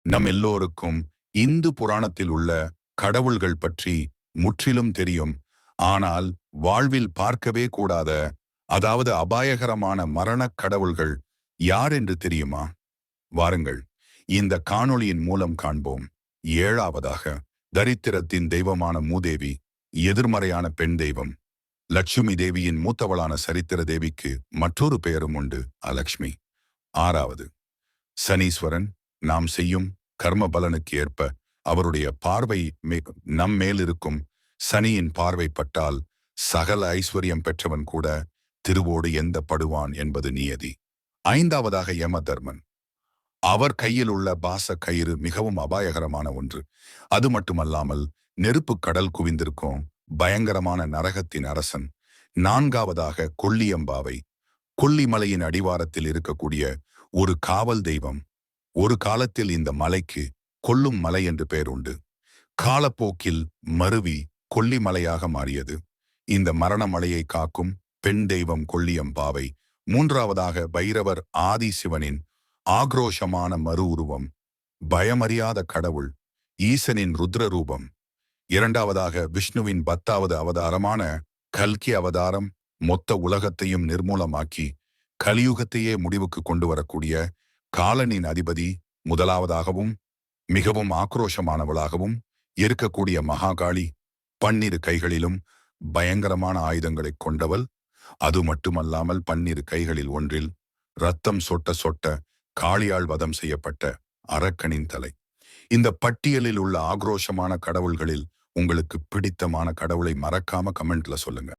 நம் எல்லோருக்கும் இந்து புராணத்தில் உள்ள கடவுள்கள் பற்றி முற்றிலும் தெரியும். ஆனால் வாழ்வில் பார்க்கவே கூடாத, அதாவது அபாயகரமான மரணக் கடவுள்கள் யார் என்று தெரியுமா? வாருங்கள், இந்த காணொளியின் மூலம் காண்போம். ஏழாவதாக, தரித்திரத்தின் தெய்வமான மூதேவி, எதிர்மறையான பெண் தெய்வம். லட்சுமி தேவியின் மூத்தவளான சரித்திர தேவிக்கு மற்றொரு பெயரும் உண்டு, அலக்ஷ்மி. ஆறாவது, சனீஸ்வரன். நாம் செய்யும் கர்ம பலனுக்கு ஏற்ப அவருடைய பார்வை நம் மேலிருக்கும். சனியின் பார்வை பட்டால் சகல ஐஸ்வர்யம் பெற்றவன் கூட திருவோடு எந்த படுவான் என்பது நியதி. ஐந்தாவதாக, யம தர்மன். அவர் கையில் உள்ள பாச கயிறு மிகவும் அபாயகரமான ஒன்று. அது மட்டுமல்லாமல் நெருப்பு கடல் குவிந்திருக்கும் பயங்கரமான நரகத்தின் அரசன். நான்காவதாக, கொல்லியம்பாவை. கொல்லிமலையின் அடிவாரத்தில் இருக்கக்கூடிய ஒரு காவல் தெய்வம். ஒரு காலத்தில் இந்த மலைக்கு கொல்லும் மலை என்று பெயர் உண்டு. காலப்போக்கில் மருவி கொல்லிமலையாக மாறியது. இந்த மரண மலையை காக்கும் பெண் தெய்வம் கொல்லியம்பாவை. மூன்றாவதாக, பைரவர் ஆதி சிவனின் ஆக்ரோஷமான மறு உருவம். பயமறியாத கடவுள், ஈசனின் ருத்ர ரூபம். இரண்டாவதாக, விஷ்ணுவின் 10வது அவதாரமான கல்கி அவதாரம். மொத்த உலகத்தையும் நிர்மூலமாக்கி கலியுகத்தையே முடிவுக்கு கொண்டு வரக்கூடிய காலனின் அதிபதி. முதலாவதாகவும் மிகவும் ஆக்ரோஷமானவளாகவும் இருக்கக்கூடிய மகாகாளி. 12 கைகளிலும் பயங்கரமான ஆயுதங்களை கொண்டவள். அது மட்டுமல்லாமல் 12 கைகளில் ஒன்றில் ரத்தம் சொட்ட சொட்ட காளியால் வதம் செய்யப்பட்ட அரக்கனின் தலை. இந்த பட்டியலில் உள்ள ஆக்ரோஷமான கடவுள்களில் உங்களுக்கு பிடித்தமான கடவுளை மறக்காம கமெண்ட்ல சொல்லுங்க.